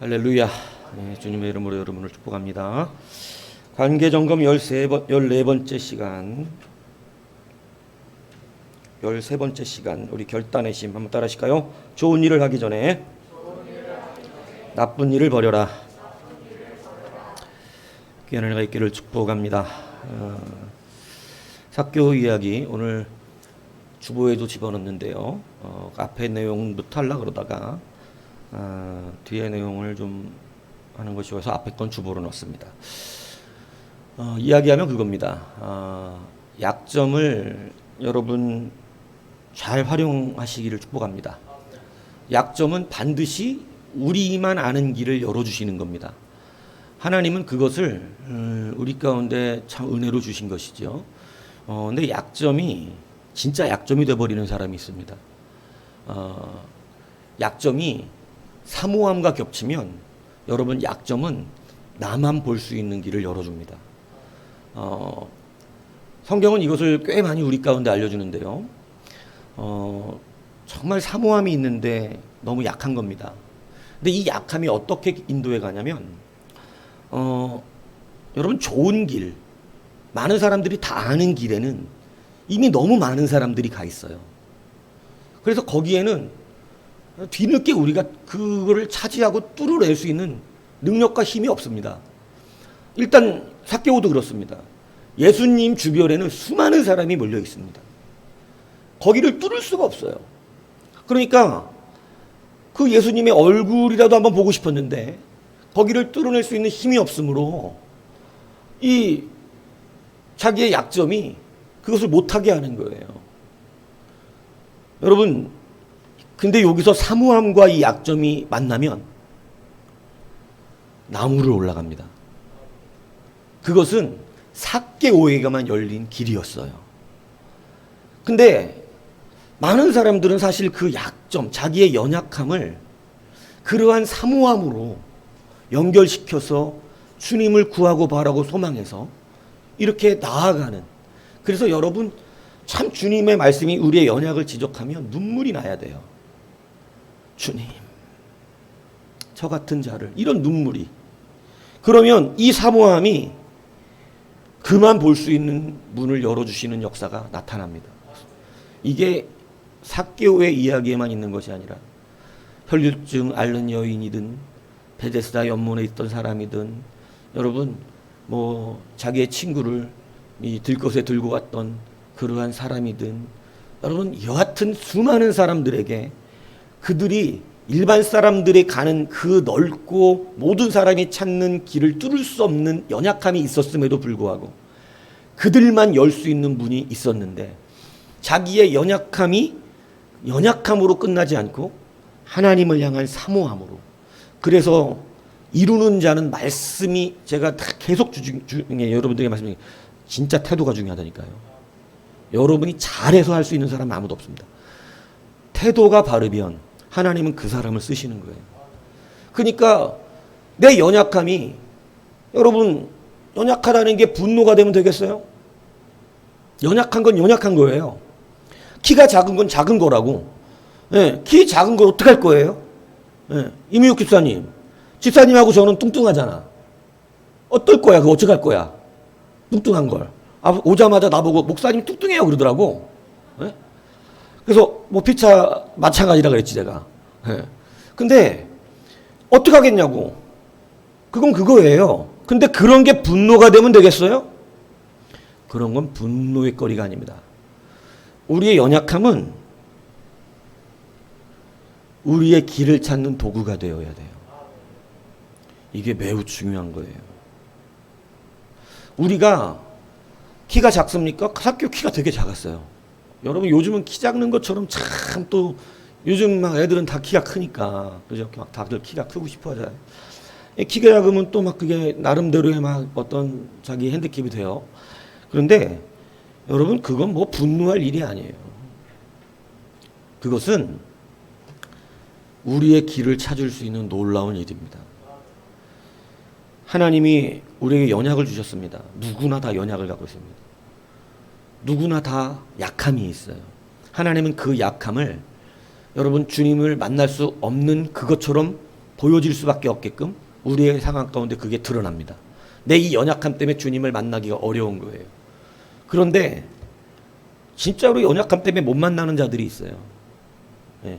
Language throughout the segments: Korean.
할렐루야. 네, 주님의 이름으로 여러분을 축복합니다. 관계점검 14번째 시간 13번째 시간 우리 결단의 심 한번 따라 하실까요? 좋은 일을 하기 전에 나쁜 일을 버려라. 귀한 은혜가 있기를 축복합니다. 삭개오 이야기 오늘 주보에도 집어넣는데요. 앞에 내용부터 하려고 그러다가 뒤에 내용을 좀 하는 것이어서 앞에 건 주보로 넣습니다. 이야기하면 그겁니다. 약점을 여러분 잘 활용하시기를 축복합니다. 약점은 반드시 우리만 아는 길을 열어주시는 겁니다. 하나님은 그것을 우리 가운데 참 은혜로 주신 것이죠. 근데 약점이 진짜 약점이 되어버리는 사람이 있습니다. 약점이 사모함과 겹치면 여러분 약점은 나만 볼 수 있는 길을 열어줍니다. 성경은 이것을 꽤 많이 우리 가운데 알려주는데요. 정말 사모함이 있는데 너무 약한 겁니다. 근데 이 약함이 어떻게 인도해 가냐면 여러분 좋은 길, 많은 사람들이 다 아는 길에는 이미 너무 많은 사람들이 가 있어요. 그래서 거기에는 뒤늦게 우리가 그거를 차지하고 뚫어낼 수 있는 능력과 힘이 없습니다. 일단 삭개오도 그렇습니다. 예수님 주변에는 수많은 사람이 몰려 있습니다. 거기를 뚫을 수가 없어요. 그러니까 그 예수님의 얼굴이라도 한번 보고 싶었는데 거기를 뚫어낼 수 있는 힘이 없으므로 이 자기의 약점이 그것을 못하게 하는 거예요. 여러분, 근데 여기서 사모함과 이 약점이 만나면 나무를 올라갑니다. 그것은 삭개오에게만 열린 길이었어요. 근데 많은 사람들은 사실 그 약점, 자기의 연약함을 그러한 사모함으로 연결시켜서 주님을 구하고 바라고 소망해서 이렇게 나아가는, 그래서 여러분 참 주님의 말씀이 우리의 연약을 지적하면 눈물이 나야 돼요. 주님, 저 같은 자를, 이런 눈물이. 그러면 이 사모함이 그만 볼 수 있는 문을 열어주시는 역사가 나타납니다. 이게 삭개오의 이야기에만 있는 것이 아니라 혈류증 앓는 여인이든 베데스다 연못에 있던 사람이든 여러분 뭐 자기의 친구를 이 들것에 들고 갔던 그러한 사람이든 여러분 여하튼 수많은 사람들에게 그들이 일반 사람들이 가는 그 넓고 모든 사람이 찾는 길을 뚫을 수 없는 연약함이 있었음에도 불구하고 그들만 열 수 있는 문이 있었는데 자기의 연약함으로 끝나지 않고 하나님을 향한 사모함으로, 그래서 이루는 자는 말씀이, 제가 계속 중에 여러분들에게 말씀드린 진짜 태도가 중요하다니까요. 여러분이 잘해서 할 수 있는 사람은 아무도 없습니다. 태도가 바르면 하나님은 그 사람을 쓰시는 거예요. 그러니까 내 연약함이, 여러분 연약하다는 게 분노가 되면 되겠어요? 연약한 건 연약한 거예요. 키가 작은 건 작은 거라고. 예, 키 작은 걸 어떡할 거예요? 예, 이미욱 집사님하고 저는 뚱뚱하잖아. 어떨 거야? 그거 어떡할 거야? 뚱뚱한 걸. 오자마자 나보고 목사님 뚱뚱해요 그러더라고. 예? 그래서 뭐 피차 마찬가지라 그랬지 제가. 예. 근데 어떡하겠냐고. 그건 그거예요. 근데 그런 게 분노가 되면 되겠어요? 그런 건 분노의 거리가 아닙니다. 우리의 연약함은 우리의 길을 찾는 도구가 되어야 돼요. 이게 매우 중요한 거예요. 우리가 키가 작습니까? 학교 키가 되게 작았어요. 여러분 요즘은 키 작는 것처럼 참 또 요즘 막 애들은 다 키가 크니까 그죠? 막 다들 키가 크고 싶어 하잖아요. 키가 작으면 또 막 그게 나름대로의 막 어떤 자기 핸디캡이 돼요. 그런데 여러분 그건 뭐 분노할 일이 아니에요. 그것은 우리의 길을 찾을 수 있는 놀라운 일입니다. 하나님이 우리에게 연약을 주셨습니다. 누구나 다 연약을 갖고 있습니다. 누구나 다 약함이 있어요. 하나님은 그 약함을 여러분 주님을 만날 수 없는 그것처럼 보여질 수밖에 없게끔 우리의 상황 가운데 그게 드러납니다. 내 이 연약함 때문에 주님을 만나기가 어려운 거예요. 그런데 진짜로 연약함 때문에 못 만나는 자들이 있어요. 예.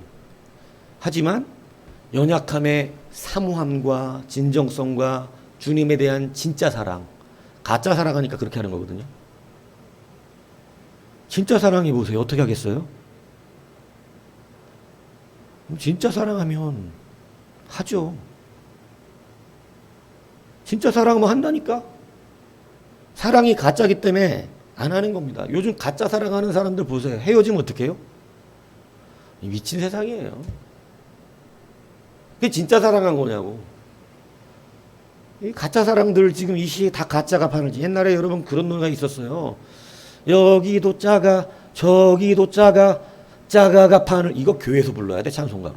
하지만 연약함의 사모함과 진정성과 주님에 대한 진짜 사랑, 가짜 사랑하니까 그렇게 하는 거거든요. 진짜 사랑해 보세요. 어떻게 하겠어요? 진짜 사랑하면 하죠. 진짜 사랑하면 한다니까? 사랑이 가짜기 때문에 안 하는 겁니다. 요즘 가짜 사랑하는 사람들 보세요. 헤어지면 어떻게 해요? 미친 세상이에요. 그게 진짜 사랑한 거냐고. 이 가짜 사랑들 지금 이 시에 다 가짜가 파는지. 옛날에 여러분 그런 노래가 있었어요. 여기도 짜가 저기도 짜가 짜가가 판을. 이거 교회에서 불러야 돼, 찬송가로.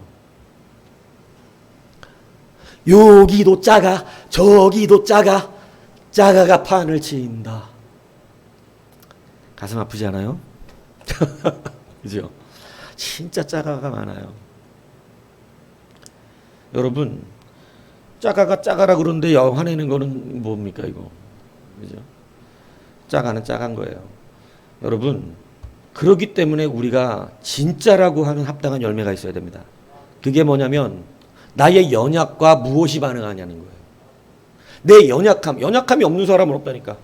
여기도 짜가 저기도 짜가 짜가가 판을 친다. 가슴 아프지 않아요? 그죠? 진짜 짜가가 많아요. 여러분, 짜가가 짜가라 그러는데 화내는 거는 뭡니까 이거? 그죠? 짜가는 짜간 거예요. 여러분, 그렇기 때문에 우리가 진짜라고 하는 합당한 열매가 있어야 됩니다. 그게 뭐냐면 나의 연약과 무엇이 반응하냐는 거예요. 내 연약함이 없는 사람은 없다니까.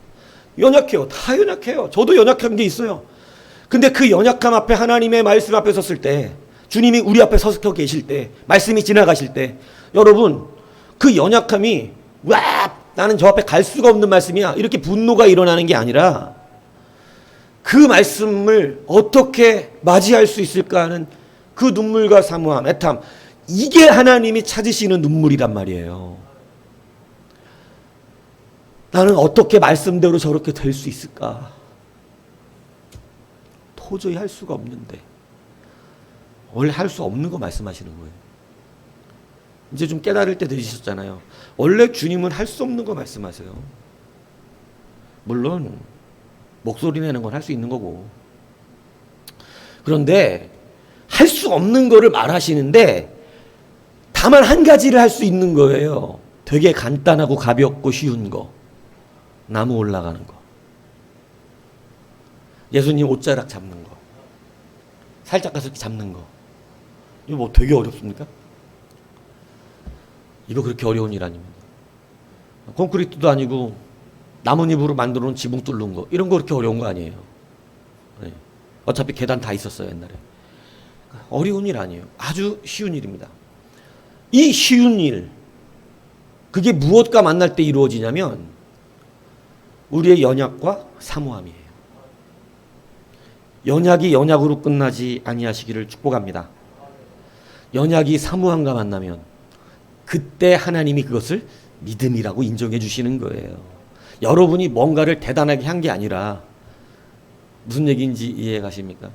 연약해요. 다 연약해요. 저도 연약한 게 있어요. 근데 그 연약함 앞에 하나님의 말씀 앞에 섰을 때, 주님이 우리 앞에 서 계실 때, 말씀이 지나가실 때, 여러분 그 연약함이 와 나는 저 앞에 갈 수가 없는 말씀이야 이렇게 분노가 일어나는 게 아니라 그 말씀을 어떻게 맞이할 수 있을까 하는 그 눈물과 사모함, 애탐, 이게 하나님이 찾으시는 눈물이란 말이에요. 나는 어떻게 말씀대로 저렇게 될 수 있을까? 도저히 할 수가 없는데. 원래 할 수 없는 거 말씀하시는 거예요. 이제 좀 깨달을 때 되셨잖아요. 원래 주님은 할 수 없는 거 말씀하세요. 물론 목소리 내는 건 할 수 있는 거고. 그런데 할 수 없는 거를 말하시는데 다만 한 가지를 할 수 있는 거예요. 되게 간단하고 가볍고 쉬운 거. 나무 올라가는 거. 예수님 옷자락 잡는 거. 살짝 가서 잡는 거. 이거 뭐 되게 어렵습니까? 이거 그렇게 어려운 일 아닙니다. 콘크리트도 아니고 나뭇잎으로 만들어 놓은 지붕 뚫는 거. 이런 거 그렇게 어려운 거 아니에요. 네. 어차피 계단 다 있었어요, 옛날에. 어려운 일 아니에요. 아주 쉬운 일입니다. 이 쉬운 일, 그게 무엇과 만날 때 이루어지냐면 우리의 연약과 사모함이에요. 연약이 연약으로 끝나지 아니하시기를 축복합니다. 연약이 사모함과 만나면 그때 하나님이 그것을 믿음이라고 인정해 주시는 거예요. 여러분이 뭔가를 대단하게 한 게 아니라, 무슨 얘기인지 이해 가십니까?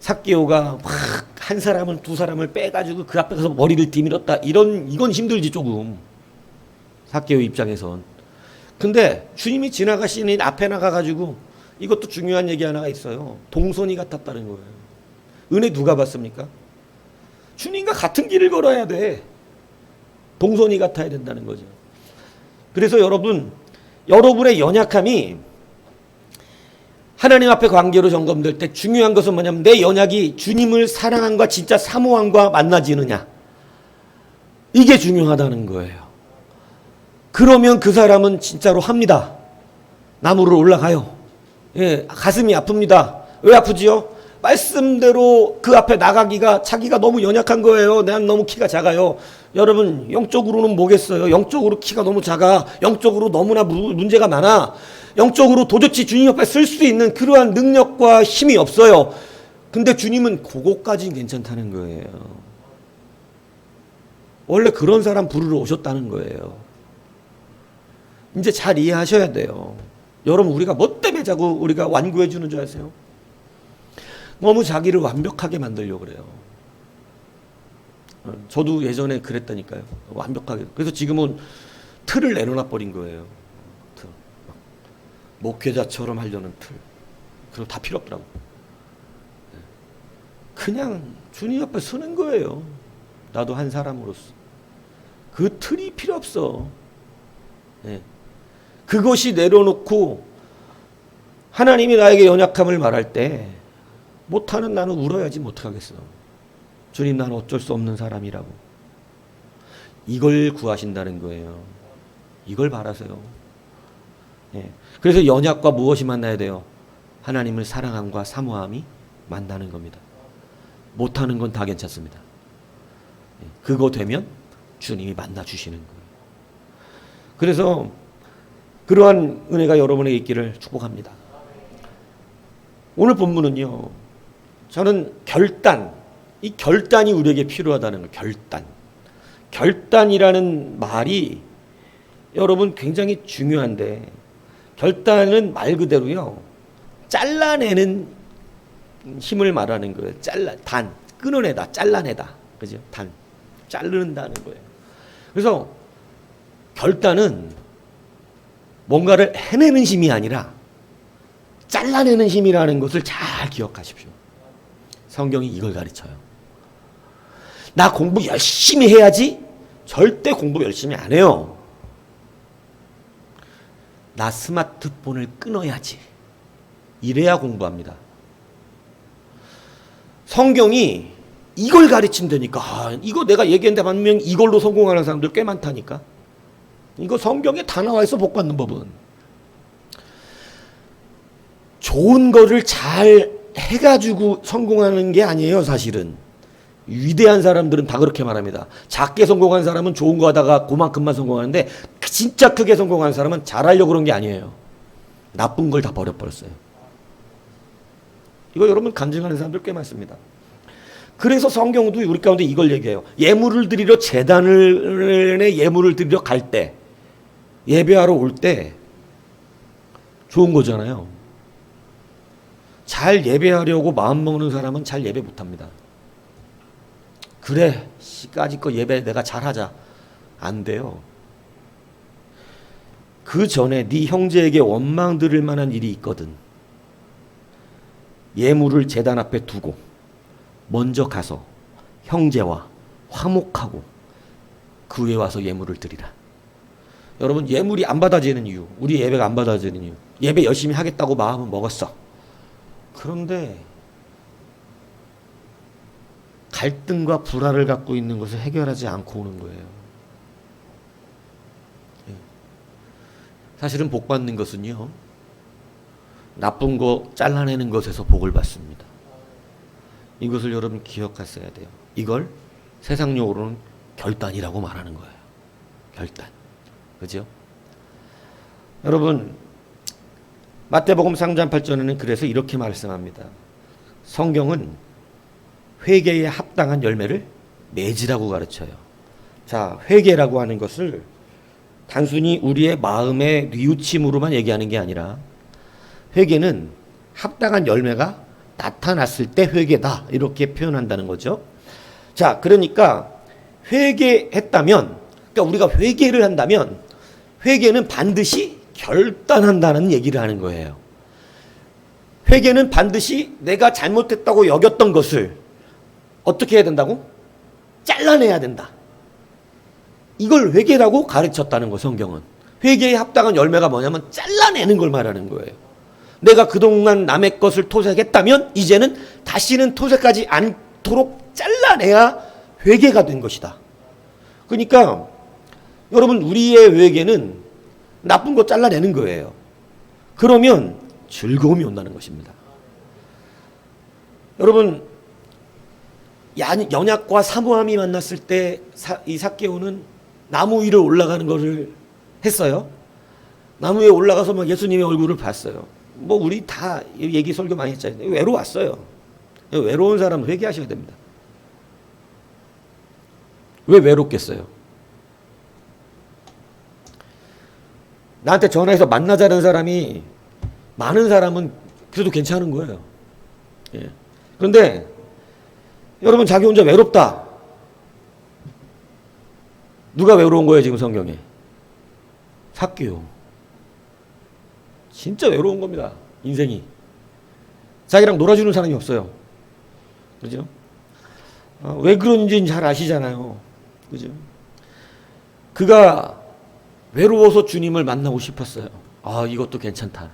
삭개오가 막 한 사람을 두 사람을 빼가지고 그 앞에 가서 머리를 뒤밀었다. 이건 힘들지 조금. 삭개오 입장에선. 근데 주님이 지나가시는 앞에 나가가지고 이것도 중요한 얘기 하나가 있어요. 동선이 같았다는 거예요. 은혜 누가 받습니까? 주님과 같은 길을 걸어야 돼. 동선이 같아야 된다는 거죠. 그래서 여러분의 연약함이 하나님 앞에 관계로 점검될 때 중요한 것은 뭐냐면 내 연약이 주님을 사랑함과 진짜 사모함과 만나지느냐. 이게 중요하다는 거예요. 그러면 그 사람은 진짜로 합니다. 나무로 올라가요. 예, 가슴이 아픕니다. 왜 아프지요? 말씀대로 그 앞에 나가기가 자기가 너무 연약한 거예요. 난 너무 키가 작아요. 여러분 영적으로는 뭐겠어요? 영적으로 키가 너무 작아. 영적으로 너무나 문제가 많아. 영적으로 도저히 주님 옆에 쓸 수 있는 그러한 능력과 힘이 없어요. 근데 주님은 그거까지는 괜찮다는 거예요. 원래 그런 사람 부르러 오셨다는 거예요. 이제 잘 이해하셔야 돼요. 여러분 우리가 뭐 때문에 자꾸 우리가 완고해 주는 줄 아세요? 너무 자기를 완벽하게 만들려고 그래요. 저도 예전에 그랬다니까요. 완벽하게. 그래서 지금은 틀을 내려놔 버린 거예요. 틀. 목회자처럼 하려는 틀. 그럼 다 필요 없더라고. 그냥 주님 옆에 서는 거예요. 나도 한 사람으로서. 그 틀이 필요 없어. 예. 그것이 내려놓고 하나님이 나에게 연약함을 말할 때 못하는 나는 울어야지 못하겠어. 주님, 나는 어쩔 수 없는 사람이라고. 이걸 구하신다는 거예요. 이걸 바라세요. 예. 그래서 연약과 무엇이 만나야 돼요? 하나님을 사랑함과 사모함이 만나는 겁니다. 못하는 건 다 괜찮습니다. 예. 그거 되면 주님이 만나 주시는 거예요. 그래서 그러한 은혜가 여러분에게 있기를 축복합니다. 오늘 본문은요, 저는 이 결단이 우리에게 필요하다는 거예요. 결단이라는 말이 여러분 굉장히 중요한데, 결단은 말 그대로요, 잘라내는 힘을 말하는 거예요. 끊어내다, 잘라내다. 그죠? 자른다는 거예요. 그래서 결단은 뭔가를 해내는 힘이 아니라 잘라내는 힘이라는 것을 잘 기억하십시오. 성경이 이걸 가르쳐요. 나 공부 열심히 해야지? 절대 공부 열심히 안 해요. 나 스마트폰을 끊어야지. 이래야 공부합니다. 성경이 이걸 가르친다니까. 이거 내가 얘기했는데 반면 이걸로 성공하는 사람들 꽤 많다니까. 이거 성경에 다 나와 있어, 복 받는 법은. 좋은 거를 잘 해가지고 성공하는 게 아니에요, 사실은. 위대한 사람들은 다 그렇게 말합니다. 작게 성공한 사람은 좋은 거 하다가 그만큼만 성공하는데, 진짜 크게 성공한 사람은 잘하려고 그런 게 아니에요. 나쁜 걸 다 버려버렸어요. 이거 여러분 간증하는 사람들 꽤 많습니다. 그래서 성경도 우리 가운데 이걸 얘기해요. 예물을 드리러 제단에 예물을 드리러 갈 때, 예배하러 올 때 좋은 거잖아요. 잘 예배하려고 마음 먹는 사람은 잘 예배 못합니다. 그래, 까짓 거 예배 내가 잘하자. 안 돼요. 그 전에 네 형제에게 원망 들을 만한 일이 있거든. 예물을 제단 앞에 두고 먼저 가서 형제와 화목하고 그 후에 와서 예물을 드리라. 여러분, 예물이 안 받아지는 이유, 우리 예배가 안 받아지는 이유, 예배 열심히 하겠다고 마음은 먹었어. 그런데 갈등과 불화를 갖고 있는 것을 해결하지 않고 오는 거예요. 사실은 복 받는 것은요, 나쁜 거 잘라내는 것에서 복을 받습니다. 이것을 여러분 기억하셔야 돼요. 이걸 세상용어로는 결단이라고 말하는 거예요. 결단. 그죠? 여러분, 마태복음 3장 8절에는 그래서 이렇게 말씀합니다. 성경은 회개에 합당한 열매를 맺으라고 가르쳐요. 자, 회개라고 하는 것을 단순히 우리의 마음의 뉘우침으로만 얘기하는 게 아니라, 회개는 합당한 열매가 나타났을 때 회개다, 이렇게 표현한다는 거죠. 자, 그러니까 회개했다면, 그러니까 우리가 회개를 한다면 회개는 반드시 결단한다는 얘기를 하는 거예요. 회개는 반드시 내가 잘못했다고 여겼던 것을 어떻게 해야 된다고? 잘라내야 된다. 이걸 회개라고 가르쳤다는 거, 성경은. 회개에 합당한 열매가 뭐냐면 잘라내는 걸 말하는 거예요. 내가 그동안 남의 것을 토색했다면 이제는 다시는 토색하지 않도록 잘라내야 회개가 된 것이다. 그러니까 여러분, 우리의 회개는 나쁜 거 잘라내는 거예요. 그러면 즐거움이 온다는 것입니다. 여러분, 연약과 사모함이 만났을 때 이 삭개오는 나무 위로 올라가는 것을 했어요. 나무 위에 올라가서 막 예수님의 얼굴을 봤어요. 뭐 우리 다 얘기 설교 많이 했잖아요. 외로웠어요. 외로운 사람은 회개하셔야 됩니다. 왜 외롭겠어요? 나한테 전화해서 만나자는 사람이 많은 사람은 그래도 괜찮은 거예요. 예. 그런데 여러분, 자기 혼자 외롭다. 누가 외로운 거예요, 지금 성경에? 삭개오. 진짜 외로운 겁니다, 인생이. 자기랑 놀아주는 사람이 없어요. 그죠? 왜 그런지는 잘 아시잖아요. 그죠? 그가 외로워서 주님을 만나고 싶었어요. 아, 이것도 괜찮다.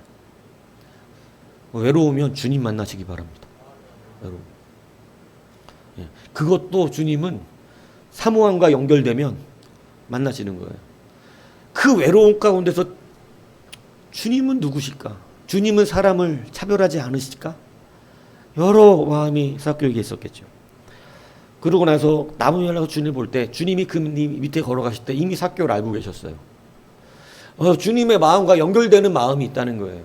외로우면 주님 만나시기 바랍니다. 외로움. 예. 그것도 주님은 사모함과 연결되면 만나시는 거예요. 그 외로움 가운데서 주님은 누구실까? 주님은 사람을 차별하지 않으실까? 여러 마음이 삭개오에게 있었겠죠. 그러고 나서 나무늘보에서 주님을 볼 때 주님이 그 밑에 걸어가실 때 이미 삭개오를 알고 계셨어요. 주님의 마음과 연결되는 마음이 있다는 거예요.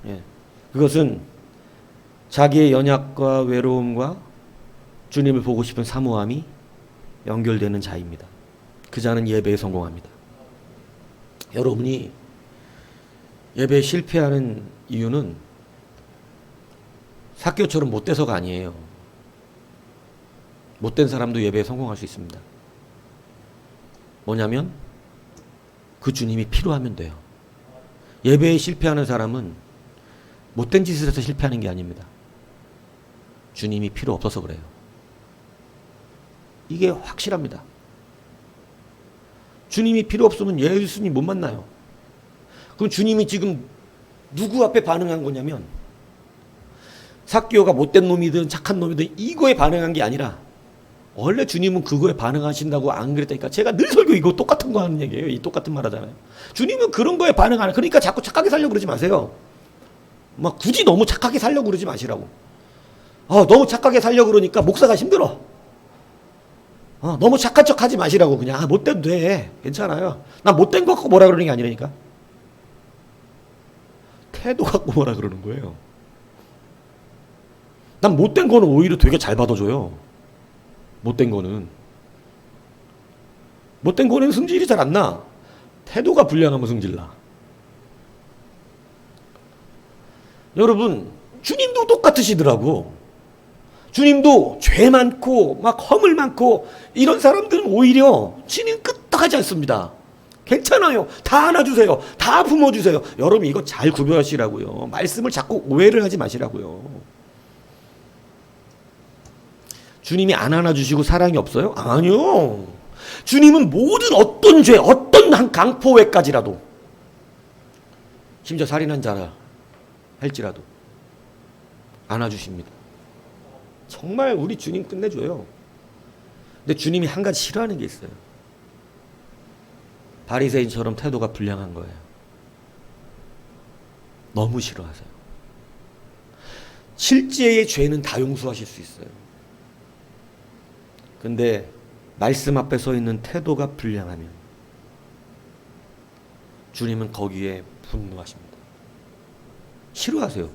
예. 그것은 자기의 연약과 외로움과 주님을 보고 싶은 사모함이 연결되는 자입니다. 그 자는 예배에 성공합니다. 여러분이 예배에 실패하는 이유는 삭개오처럼 못돼서가 아니에요. 못된 사람도 예배에 성공할 수 있습니다. 뭐냐면 그 주님이 필요하면 돼요. 예배에 실패하는 사람은 못된 짓을 해서 실패하는 게 아닙니다. 주님이 필요 없어서 그래요. 이게 확실합니다. 주님이 필요 없으면 예수님 못 만나요. 그럼 주님이 지금 누구 앞에 반응한 거냐면 삭개오가 못된 놈이든 착한 놈이든 이거에 반응한 게 아니라 원래 주님은 그거에 반응하신다고 안 그랬다니까. 제가 늘 설교 이거 똑같은 거 하는 얘기예요. 이 똑같은 말 하잖아요. 주님은 그런 거에 반응 안 해. 그러니까 자꾸 착하게 살려고 그러지 마세요. 막 굳이 너무 착하게 살려고 그러지 마시라고. 너무 착하게 살려고 그러니까 목사가 힘들어. 너무 착한 척 하지 마시라고. 그냥 못돼도 돼. 괜찮아요. 난 못된 거 갖고 뭐라 그러는 게 아니라니까. 태도 갖고 뭐라 그러는 거예요. 난 못된 거는 오히려 되게 잘 받아줘요. 못된 거는 승질이 잘 안 나. 태도가 불량하면 승질나. 여러분, 주님도 똑같으시더라고. 주님도 죄 많고 막 허물 많고 이런 사람들은 오히려 주님 끄떡하지 않습니다. 괜찮아요. 다 안아주세요. 다 품어주세요. 여러분 이거 잘 구별하시라고요. 말씀을 자꾸 오해를 하지 마시라고요. 주님이 안 안아주시고 사랑이 없어요? 아니요. 주님은 모든 어떤 죄, 어떤 한 강포외까지라도 심지어 살인한 자라 할지라도 안아주십니다. 정말 우리 주님 끝내줘요. 근데 주님이 한 가지 싫어하는 게 있어요. 바리새인처럼 태도가 불량한 거예요. 너무 싫어하세요. 실제의 죄는 다 용서하실 수 있어요. 근데 말씀 앞에 서 있는 태도가 불량하면 주님은 거기에 분노하십니다. 싫어하세요.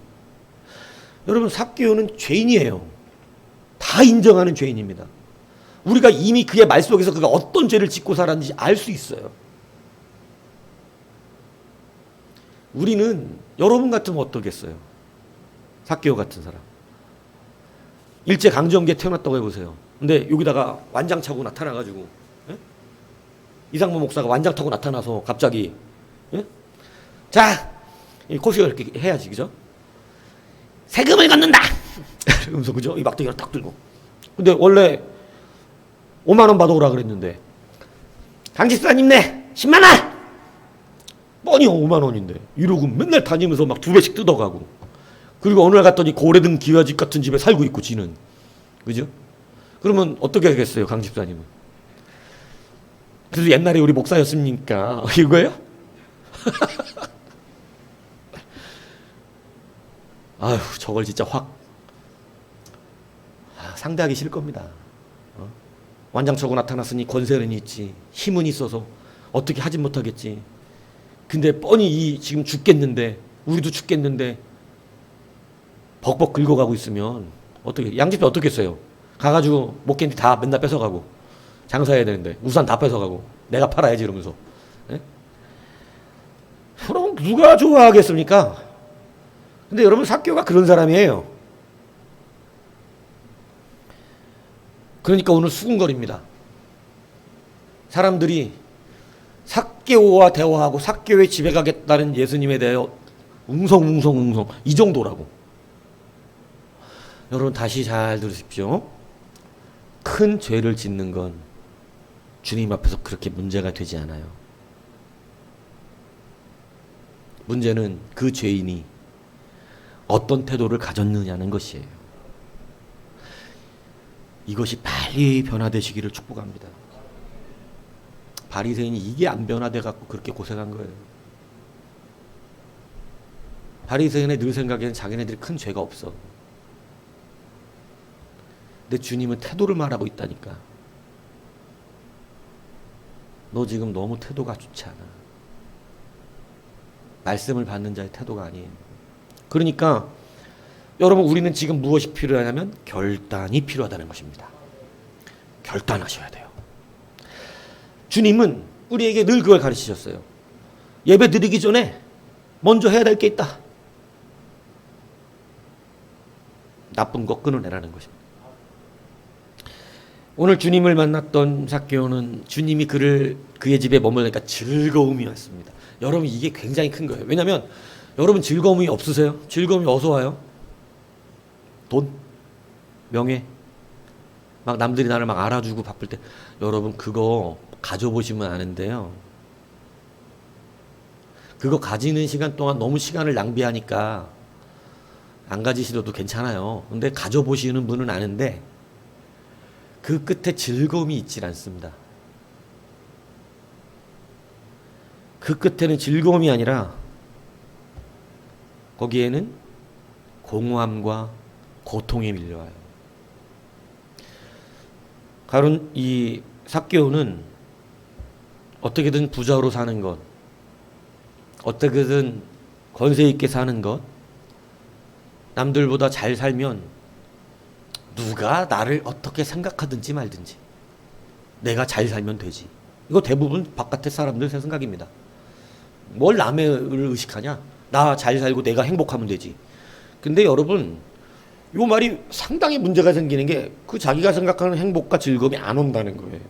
여러분, 삭개오는 죄인이에요. 다 인정하는 죄인입니다. 우리가 이미 그의 말 속에서 그가 어떤 죄를 짓고 살았는지 알 수 있어요. 우리는 여러분 같으면 어떠겠어요? 삭개오 같은 사람. 일제강점기에 태어났다고 해보세요. 근데 여기다가 완장 차고 나타나가지고, 예? 이상무 목사가 완장 타고 나타나서 갑자기, 예? 자, 코시가 이렇게 해야지, 그죠? 세금을 걷는다! 이러면서, 그죠? 이 막대기를 딱 들고. 근데 원래 5만원 받아오라 그랬는데, 강집사님 네! 10만원! 뻔히 5만원인데. 이러고 맨날 다니면서 막 2배씩 뜯어가고. 그리고 어느 날 갔더니 고래등 기와집 같은 집에 살고 있고, 지는. 그죠? 그러면 어떻게 하겠어요, 강 집사님은? 그래서 옛날에 우리 목사였습니까? 이거예요? 아휴, 저걸 진짜 상대하기 싫을 겁니다. 완장 차고 나타났으니 권세는 있지, 힘은 있어서 어떻게 하진 못하겠지. 근데 뻔히 지금 죽겠는데, 우리도 죽겠는데 벅벅 긁어가고 있으면 어떻게, 양집사 어떻게 했어요? 가가지고 목캔디 다 맨날 뺏어가고 장사해야 되는데 우산 다 뺏어가고 내가 팔아야지 이러면서. 예? 그럼 누가 좋아하겠습니까? 근데 여러분, 삭개오가 그런 사람이에요. 그러니까 오늘 수군거립니다. 사람들이 삭개오와 대화하고 삭개오의 집에 가겠다는 예수님에 대해 웅성웅성 이 정도라고. 여러분 다시 잘 들으십시오. 큰 죄를 짓는 건 주님 앞에서 그렇게 문제가 되지 않아요. 문제는 그 죄인이 어떤 태도를 가졌느냐는 것이에요. 이것이 빨리 변화되시기를 축복합니다. 바리새인이 이게 안 변화돼 갖고 그렇게 고생한 거예요. 바리새인의 늘 생각에는 자기네들이 큰 죄가 없어. 근데 주님은 태도를 말하고 있다니까. 너 지금 너무 태도가 좋지 않아. 말씀을 받는 자의 태도가 아니에요. 그러니까 여러분, 우리는 지금 무엇이 필요하냐면 결단이 필요하다는 것입니다. 결단하셔야 돼요. 주님은 우리에게 늘 그걸 가르치셨어요. 예배 드리기 전에 먼저 해야 될 게 있다. 나쁜 거 끊어내라는 것입니다. 오늘 주님을 만났던 삭개오는 주님이 그의 집에 머물니까 즐거움이 왔습니다. 여러분, 이게 굉장히 큰 거예요. 왜냐하면 여러분, 즐거움이 없으세요? 즐거움이 어디서 와요? 돈? 명예? 막 남들이 나를 막 알아주고 바쁠 때, 여러분 그거 가져보시면 아는데요, 그거 가지는 시간 동안 너무 시간을 낭비하니까 안 가지시려도 괜찮아요. 근데 가져보시는 분은 아는데 그 끝에 즐거움이 있질 않습니다. 그 끝에는 즐거움이 아니라 거기에는 공허함과 고통이 밀려와요. 가론 이 삭개오는 어떻게든 부자로 사는 것, 어떻게든 권세 있게 사는 것, 남들보다 잘 살면 누가 나를 어떻게 생각하든지 말든지 내가 잘 살면 되지. 이거 대부분 바깥의 사람들 생각입니다. 뭘 남의 의식하냐? 나 잘 살고 내가 행복하면 되지. 근데 여러분, 이 말이 상당히 문제가 생기는 게 그 자기가 생각하는 행복과 즐거움이 안 온다는 거예요.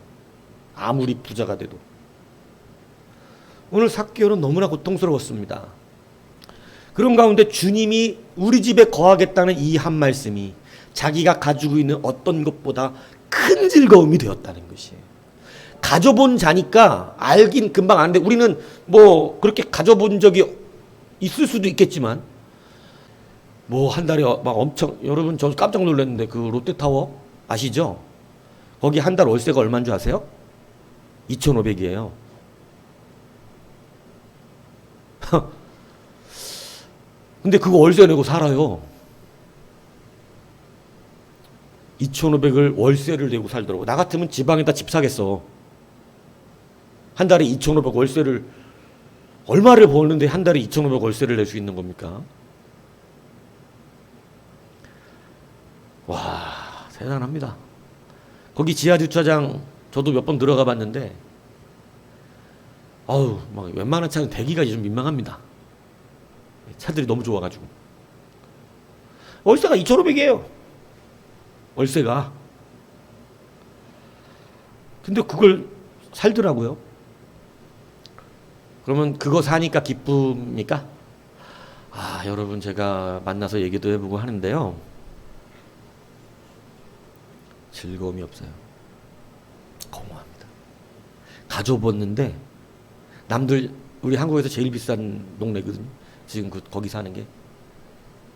아무리 부자가 돼도. 오늘 삭개오는 너무나 고통스러웠습니다. 그런 가운데 주님이 우리 집에 거하겠다는 이 한 말씀이 자기가 가지고 있는 어떤 것보다 큰 즐거움이 되었다는 것이에요. 가져본 자니까 알긴 금방 아는데, 우리는 뭐 그렇게 가져본 적이 있을 수도 있겠지만, 뭐 한 달에 막 엄청, 여러분 저 깜짝 놀랐는데 그 롯데타워 아시죠? 거기 한 달 월세가 얼마인 줄 아세요? 2,500이에요. 근데 그거 월세 내고 살아요. 2,500을 월세를 내고 살더라고. 나 같으면 지방에다 집 사겠어. 한 달에 2,500 월세를, 얼마를 버는데 한 달에 2,500 월세를 낼 수 있는 겁니까? 와, 대단합니다. 거기 지하 주차장 저도 몇 번 들어가 봤는데, 아우, 막 웬만한 차는 대기가 좀 민망합니다. 차들이 너무 좋아가지고. 월세가 2,500이에요. 월세가. 근데 그걸 살더라고요. 그러면 그거 사니까 기쁩니까? 아, 여러분, 제가 만나서 얘기도 해보고 하는데요, 즐거움이 없어요. 공허합니다. 가져봤는데 남들, 우리 한국에서 제일 비싼 동네거든요. 지금 거기 사는 게.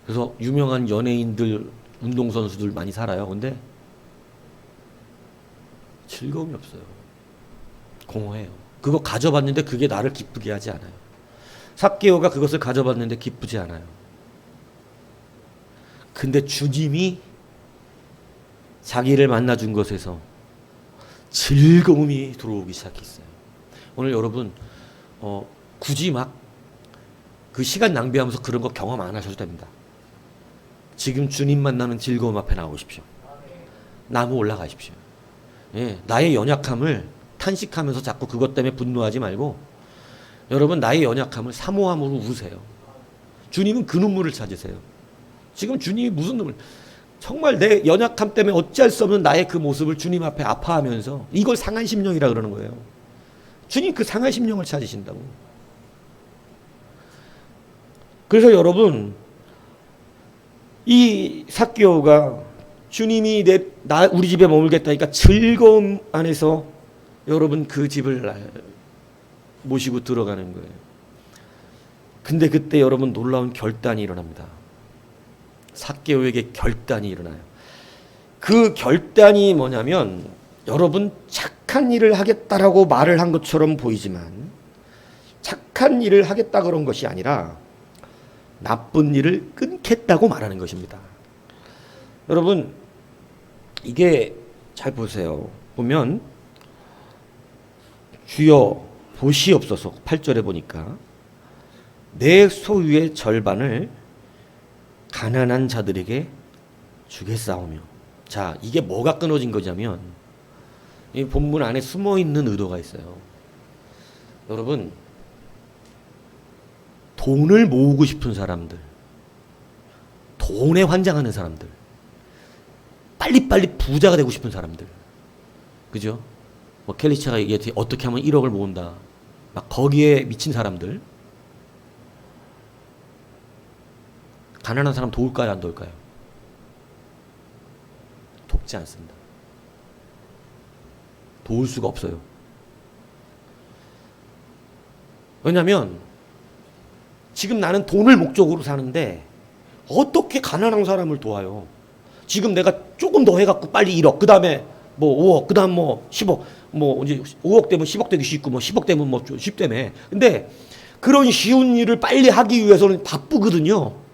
그래서 유명한 연예인들, 운동선수들 많이 살아요. 근데 즐거움이 없어요. 공허해요. 그거 가져봤는데 그게 나를 기쁘게 하지 않아요. 삭개오가 그것을 가져봤는데 기쁘지 않아요. 근데 주님이 자기를 만나준 것에서 즐거움이 들어오기 시작했어요. 오늘 여러분, 굳이 막 그 시간 낭비하면서 그런 거 경험 안 하셔도 됩니다. 지금 주님 만나는 즐거움 앞에 나오십시오. 나무 올라가십시오. 예, 나의 연약함을 탄식하면서 자꾸 그것 때문에 분노하지 말고, 여러분, 나의 연약함을 사모함으로 우세요. 주님은 그 눈물을 찾으세요. 지금 주님이 무슨 눈물, 정말 내 연약함 때문에 어찌할 수 없는 나의 그 모습을 주님 앞에 아파하면서, 이걸 상한 심령이라 그러는 거예요. 주님 그 상한 심령을 찾으신다고. 그래서 여러분, 이 삭개오가 주님이 우리 집에 머물겠다니까 즐거움 안에서 여러분 그 집을 모시고 들어가는 거예요. 근데 그때 여러분 놀라운 결단이 일어납니다. 삭개오에게 결단이 일어나요. 그 결단이 뭐냐면 여러분 착한 일을 하겠다라고 말을 한 것처럼 보이지만 착한 일을 하겠다 그런 것이 아니라 나쁜 일을 끊겠다고 말하는 것입니다. 여러분 이게 잘 보세요. 보면 주여 보시옵소서 8절에 보니까 내 소유의 절반을 가난한 자들에게 주겠사오며. 자, 이게 뭐가 끊어진 거냐면 이 본문 안에 숨어 있는 의도가 있어요. 여러분 돈을 모으고 싶은 사람들, 돈에 환장하는 사람들, 빨리빨리 부자가 되고 싶은 사람들, 그죠? 뭐 켈리차가 얘기했지 어떻게 하면 1억을 모은다. 막 거기에 미친 사람들. 가난한 사람 도울까요, 안 도울까요? 돕지 않습니다. 도울 수가 없어요. 왜냐하면 지금 나는 돈을 목적으로 사는데 어떻게 가난한 사람을 도와요? 지금 내가 조금 더 해갖고 빨리 1억, 그 다음에 뭐 5억, 그 다음 뭐 10억, 뭐 이제 5억 되면 10억 되기 쉽고 뭐 10억 되면 뭐 쉽다며. 근데 그런 쉬운 일을 빨리 하기 위해서는 바쁘거든요.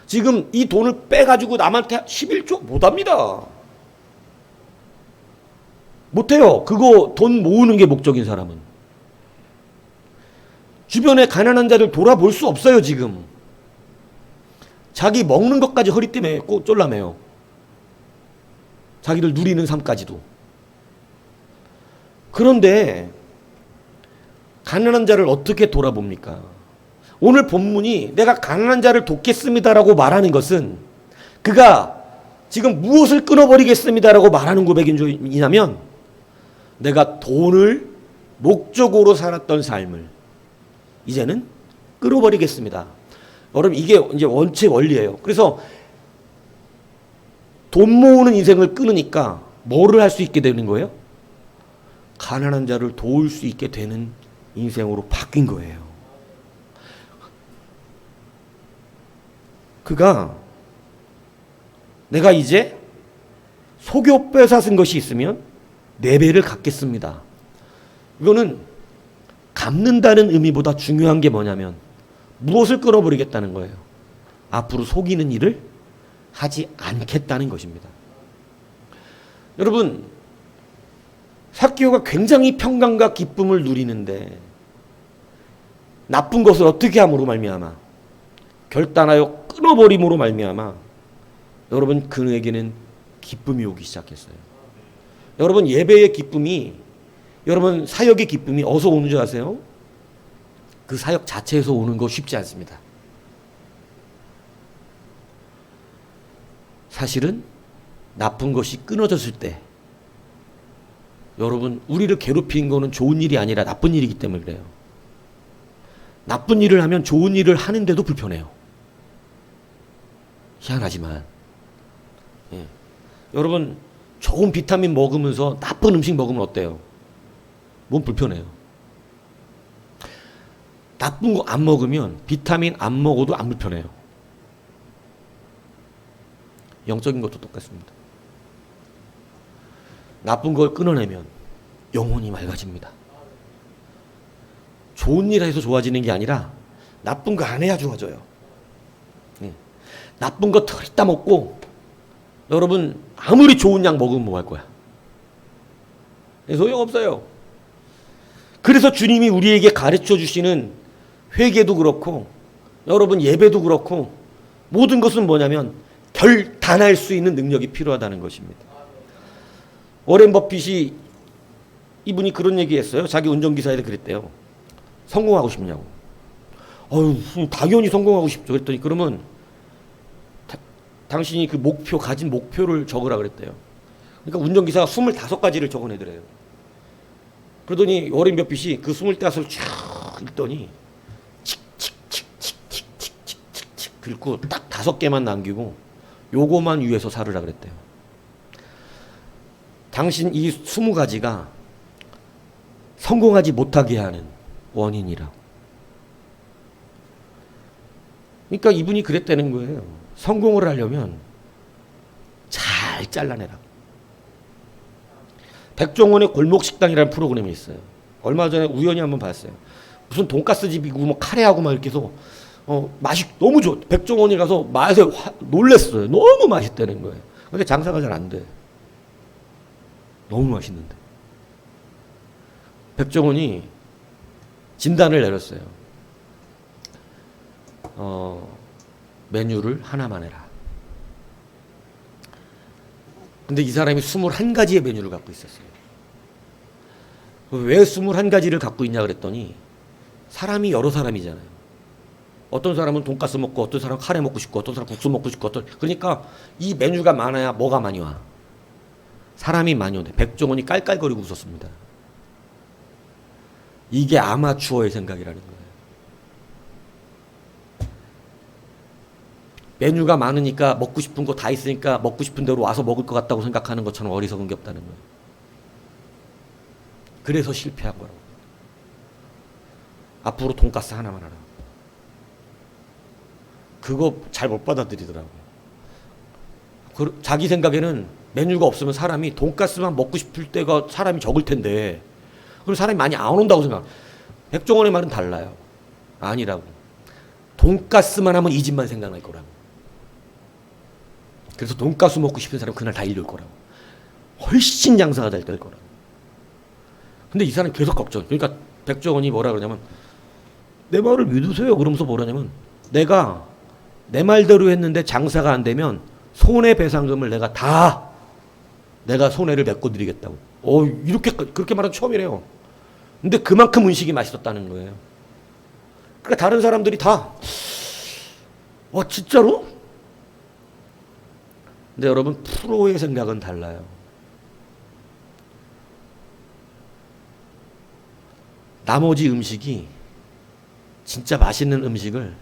지금 이 돈을 빼가지고 남한테 11조 못합니다. 못해요. 그거 돈 모으는 게 목적인 사람은. 주변에 가난한 자를 돌아볼 수 없어요, 지금. 자기 먹는 것까지 허리 때문에 꼭 쫄라매요. 자기를 누리는 삶까지도. 그런데 가난한 자를 어떻게 돌아봅니까? 오늘 본문이 내가 가난한 자를 돕겠습니다라고 말하는 것은 그가 지금 무엇을 끊어버리겠습니다라고 말하는 고백이냐면 내가 돈을 목적으로 살았던 삶을 이제는 끊어버리겠습니다. 여러분 이게 이제 원체 원리예요. 그래서 돈 모으는 인생을 끊으니까 뭐를 할 수 있게 되는 거예요? 가난한 자를 도울 수 있게 되는 인생으로 바뀐 거예요. 그가 내가 이제 속여 빼앗은 것이 있으면 4배를 갚겠습니다. 이거는 갚는다는 의미보다 중요한 게 뭐냐면 무엇을 끊어버리겠다는 거예요. 앞으로 속이는 일을 하지 않겠다는 것입니다. 여러분 삭개오가 굉장히 평강과 기쁨을 누리는데 나쁜 것을 어떻게 함으로 말미암아 결단하여 끊어버림으로 말미암아 여러분 그에게는 기쁨이 오기 시작했어요. 여러분 예배의 기쁨이 여러분 사역의 기쁨이 어디서 오는 줄 아세요? 그 사역 자체에서 오는 거 쉽지 않습니다. 사실은 나쁜 것이 끊어졌을 때 여러분 우리를 괴롭히는 거는 좋은 일이 아니라 나쁜 일이기 때문에 그래요. 나쁜 일을 하면 좋은 일을 하는데도 불편해요. 희한하지만 예. 여러분 좋은 비타민 먹으면서 나쁜 음식 먹으면 어때요? 몸 불편해요. 나쁜 거 안 먹으면 비타민 안 먹어도 안 불편해요. 영적인 것도 똑같습니다. 나쁜 걸 끊어내면 영혼이 맑아집니다. 좋은 일 해서 좋아지는 게 아니라 나쁜 거 안 해야 좋아져요. 네. 나쁜 거 털 있다 먹고 여러분 아무리 좋은 약 먹으면 뭐 할 거야? 소용없어요. 그래서 주님이 우리에게 가르쳐 주시는 회개도 그렇고 여러분 예배도 그렇고 모든 것은 뭐냐면 결단할 수 있는 능력이 필요하다는 것입니다. 워렌 버핏이 이분이 그런 얘기했어요. 자기 운전기사에 그랬대요. 성공하고 싶냐고. 당연히 성공하고 싶죠. 그랬더니 그러면 당신이 그 목표 가진 목표를 적으라 그랬대요. 그러니까 운전기사가 25가지를 적어내더래요. 그러더니 워렌 버핏이 그 25을 쫙 읽더니 칙칙칙칙칙칙칙칙 긁고 딱 5개만 남기고 요거만 위해서 살으라 그랬대요. 당신 이 20가지가 성공하지 못하게 하는 원인이라고. 그러니까 이분이 그랬다는 거예요. 성공을 하려면 잘 잘라내라. 백종원의 골목식당이라는 프로그램이 있어요. 얼마 전에 우연히 한번 봤어요. 무슨 돈가스 집이고 뭐 카레하고 막 이렇게 해서 맛이 너무 좋아. 백종원이 가서 맛에 놀랬어요. 너무 맛있다는 거예요. 근데 장사가 잘 안 돼. 너무 맛있는데. 백종원이 진단을 내렸어요. 메뉴를 하나만 해라. 근데 이 사람이 21가지의 메뉴를 갖고 있었어요. 왜 21가지를 갖고 있냐 그랬더니 사람이 여러 사람이잖아요. 어떤 사람은 돈가스 먹고 어떤 사람은 카레 먹고 싶고 어떤 사람은 국수 먹고 싶고 그러니까 이 메뉴가 많아야 뭐가 많이 와? 사람이 많이 온대. 백종원이 깔깔거리고 웃었습니다. 이게 아마추어의 생각이라는 거예요. 메뉴가 많으니까 먹고 싶은 거 다 있으니까 먹고 싶은 대로 와서 먹을 것 같다고 생각하는 것처럼 어리석은 게 없다는 거예요. 그래서 실패한 거라고. 앞으로 돈가스 하나만 하라. 그거 잘 못 받아들이더라고요. 자기 생각에는 메뉴가 없으면 사람이 돈가스만 먹고 싶을 때가 사람이 적을 텐데 그럼 사람이 많이 안 온다고 생각. 백종원의 말은 달라요. 아니라고. 돈가스만 하면 이 집만 생각날 거라고. 그래서 돈가스 먹고 싶은 사람 그날 다 일릴 거라고. 훨씬 장사가 잘 될 거라고. 근데 이 사람 계속 걱정. 그러니까 백종원이 뭐라 그러냐면 내 말을 믿으세요. 그러면서 뭐라냐면 내가 내 말대로 했는데 장사가 안 되면 손해배상금을 내가 손해를 메꿔드리겠다고. 이렇게 그렇게 말하면 처음이래요. 근데 그만큼 음식이 맛있었다는 거예요. 그러니까 다른 사람들이 다 진짜로? 근데 여러분 프로의 생각은 달라요. 나머지 음식이 진짜 맛있는 음식을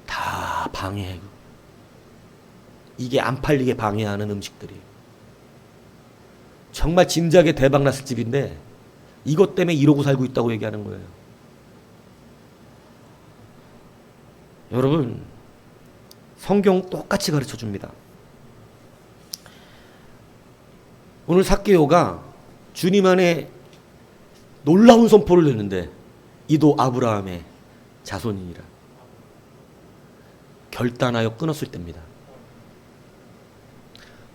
다 방해해. 이게 안 팔리게 방해하는 음식들이. 정말 진작에 대박 났을 집인데 이것 때문에 이러고 살고 있다고 얘기하는 거예요. 여러분 성경 똑같이 가르쳐 줍니다. 오늘 삭개오가 주님 안에 놀라운 선포를 했는데 이도 아브라함의 자손이니라. 결단하여 끊었을 때입니다.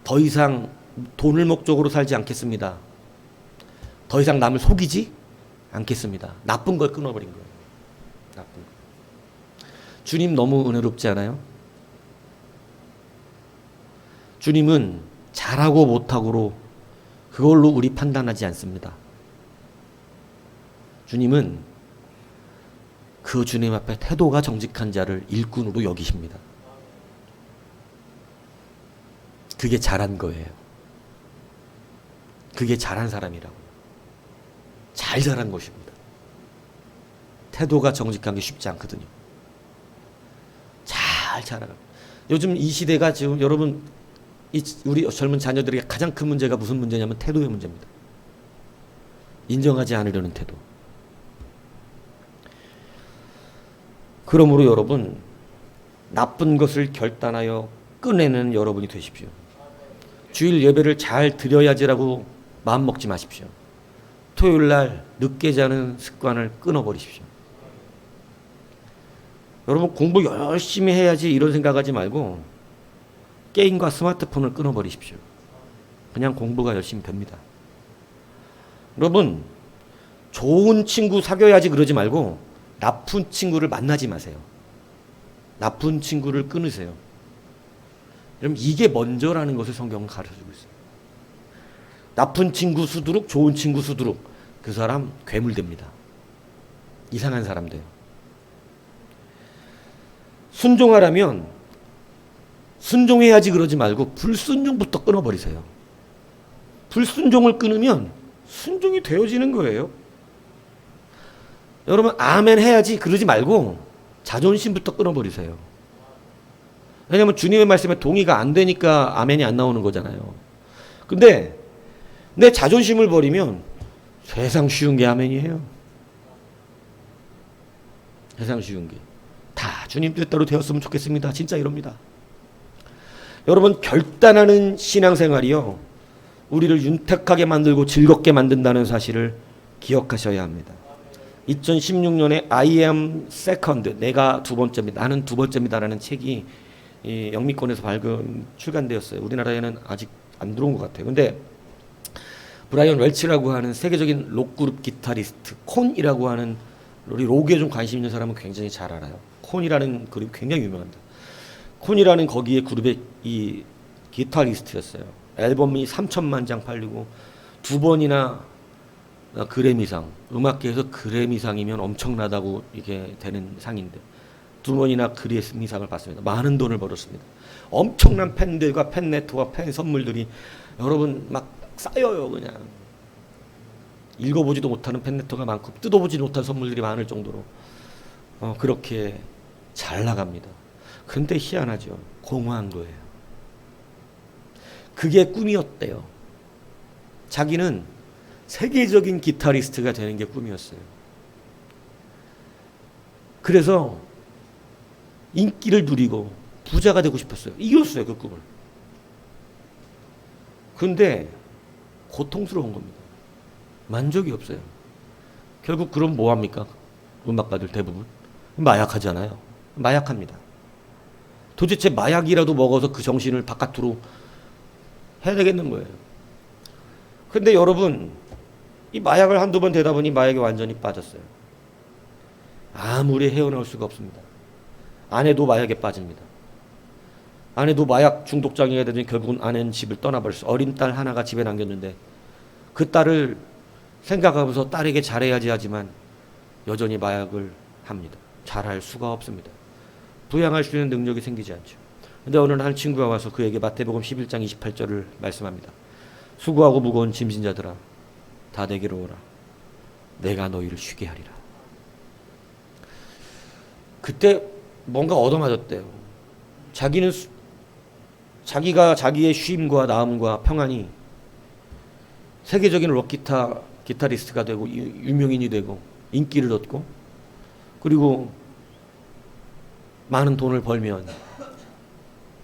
더 이상 돈을 목적으로 살지 않겠습니다. 더 이상 남을 속이지 않겠습니다. 나쁜 걸 끊어버린 거예요. 나쁜 거. 주님 너무 은혜롭지 않아요? 주님은 잘하고 못하고로 그걸로 우리 판단하지 않습니다. 주님은 그 주님 앞에 태도가 정직한 자를 일꾼으로 여기십니다. 그게 잘한 거예요. 그게 잘한 사람이라고. 잘 자란 것입니다. 태도가 정직한 게 쉽지 않거든요. 잘 자라가. 요즘 이 시대가 지금 여러분 우리 젊은 자녀들에게 가장 큰 문제가 무슨 문제냐면 태도의 문제입니다. 인정하지 않으려는 태도. 그러므로 여러분 나쁜 것을 결단하여 꺼내는 여러분이 되십시오. 주일 예배를 잘 드려야지라고 마음먹지 마십시오. 토요일날 늦게 자는 습관을 끊어버리십시오. 여러분 공부 열심히 해야지 이런 생각하지 말고 게임과 스마트폰을 끊어버리십시오. 그냥 공부가 열심히 됩니다. 여러분 좋은 친구 사귀어야지 그러지 말고 나쁜 친구를 만나지 마세요. 나쁜 친구를 끊으세요. 여러분 이게 먼저라는 것을 성경은 가르쳐주고 있어요. 나쁜 친구 수두룩, 좋은 친구 수두룩. 그 사람 괴물됩니다. 이상한 사람 돼요. 순종하라면 순종해야지 그러지 말고 불순종부터 끊어버리세요. 불순종을 끊으면 순종이 되어지는 거예요. 여러분 아멘 해야지 그러지 말고 자존심부터 끊어버리세요. 왜냐하면 주님의 말씀에 동의가 안 되니까 아멘이 안 나오는 거잖아요. 근데 내 자존심을 버리면 세상 쉬운 게 아멘이에요. 세상 쉬운 게. 다 주님 뜻대로 되었으면 좋겠습니다. 진짜 이럽니다. 여러분, 결단하는 신앙생활이요, 우리를 윤택하게 만들고 즐겁게 만든다는 사실을 기억하셔야 합니다. 2016년에 I am second, 내가 두 번째입니다. 나는 두 번째입니다라는 책이 이 영미권에서 출간되었어요. 우리나라에는 아직 안 들어온 것 같아요. 근데 브라이언 웰치라고 하는 세계적인 록그룹 기타리스트, 콘이라고 하는, 우리 록에 좀 관심 있는 사람은 굉장히 잘 알아요. 콘이라는 그룹이 굉장히 유명합니다. 콘이라는 거기에 그룹의 이 기타리스트였어요. 앨범이 3천만 장 팔리고 두 번이나 그래미상, 음악계에서 그래미상이면 엄청나다고 이게 되는 상인데 두 번이나 그래미상을 받습니다. 많은 돈을 벌었습니다. 엄청난 팬들과 팬 네트와 팬 선물들이 여러분 막 쌓여요. 그냥 읽어보지도 못하는 팬 네트가 많고 뜯어보지도 못한 선물들이 많을 정도로 그렇게 잘 나갑니다. 그런데 희한하죠. 공허한 거예요. 그게 꿈이었대요. 자기는 세계적인 기타리스트가 되는 게 꿈이었어요. 그래서 인기를 누리고 부자가 되고 싶었어요. 이겼어요, 그 꿈을. 근데 고통스러운 겁니다. 만족이 없어요. 결국 그럼 뭐 합니까? 음악가들 대부분 마약하잖아요. 마약합니다. 도대체 마약이라도 먹어서 그 정신을 바깥으로 해야 되겠는 거예요. 근데 여러분, 이 마약을 한두 번 되다 보니 마약에 완전히 빠졌어요. 아무리 헤어나올 수가 없습니다. 아내도 마약에 빠집니다. 아내도 마약 중독장애가 되더니 결국은 아내는 집을 떠나버렸어요. 어린 딸 하나가 집에 남겼는데 그 딸을 생각하면서 딸에게 잘해야지 하지만 여전히 마약을 합니다. 잘할 수가 없습니다. 부양할 수 있는 능력이 생기지 않죠. 근데 어느 날 한 친구가 와서 그에게 마태복음 11장 28절을 말씀합니다. 수고하고 무거운 짐진 자들아, 다 내게로 오라. 내가 너희를 쉬게 하리라. 그때 뭔가 얻어맞았대요. 자기가 자기의 쉼과 나음과 평안이 세계적인 기타리스트가 되고 유명인이 되고 인기를 얻고 그리고 많은 돈을 벌면